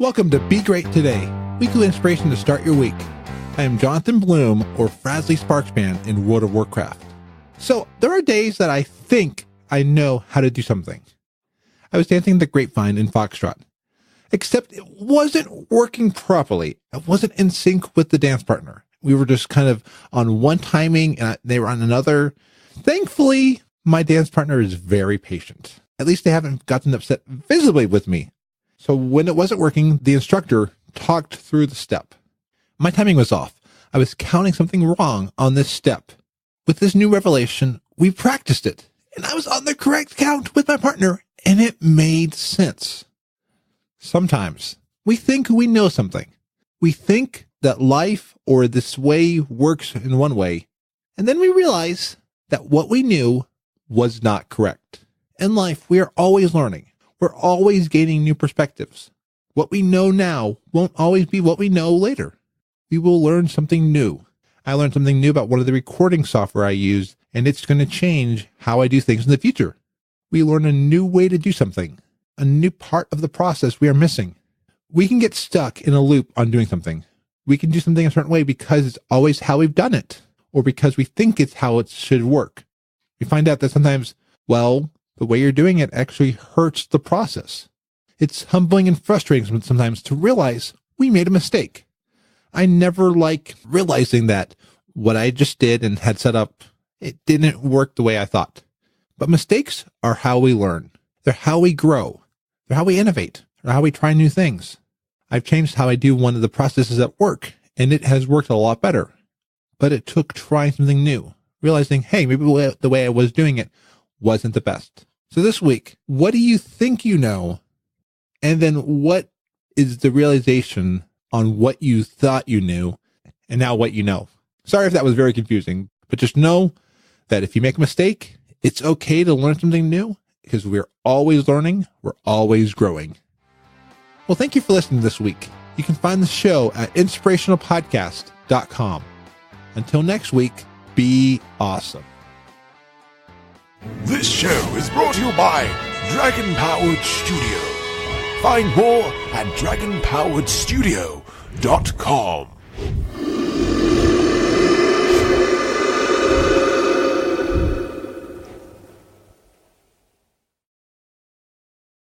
Welcome to Be Great Today, weekly inspiration to start your week. I am Jonathan Bloom, or Frasley Sparksman in World of Warcraft. So there are days that I think I know how to do something. I was dancing the grapevine in Foxtrot, except it wasn't working properly. I wasn't in sync with the dance partner. We were just kind of on one timing and they were on another. Thankfully, my dance partner is very patient. At least they haven't gotten upset visibly with me. So when it wasn't working, the instructor talked through the step. My timing was off. I was counting something wrong on this step. With this new revelation, we practiced it, and I was on the correct count with my partner, and it made sense. Sometimes we think we know something. We think that life or this way works in one way, and then we realize that what we knew was not correct. In life, we are always learning. We're always gaining new perspectives. What we know now won't always be what we know later. We will learn something new. I learned something new about one of the recording software I use, and it's going to change how I do things in the future. We learn a new way to do something, a new part of the process we are missing. We can get stuck in a loop on doing something. We can do something a certain way because it's always how we've done it, or because we think it's how it should work. We find out that sometimes, the way you're doing it actually hurts the process. It's humbling and frustrating sometimes to realize we made a mistake. I never like realizing that what I just did and had set up, it didn't work the way I thought. But mistakes are how we learn. They're how we grow. They're how we innovate. They're how we try new things. I've changed how I do one of the processes at work, and it has worked a lot better. But it took trying something new, realizing, hey, maybe the way I was doing it wasn't the best. So this week, what do you think you know? And then what is the realization on what you thought you knew and now what you know? Sorry if that was very confusing, but just know that if you make a mistake, it's okay to learn something new because we're always learning. We're always growing. Well, thank you for listening this week. You can find the show at inspirationalpodcast.com. Until next week, be awesome. This show is brought to you by Dragon Powered Studio. Find more at dragonpoweredstudio.com.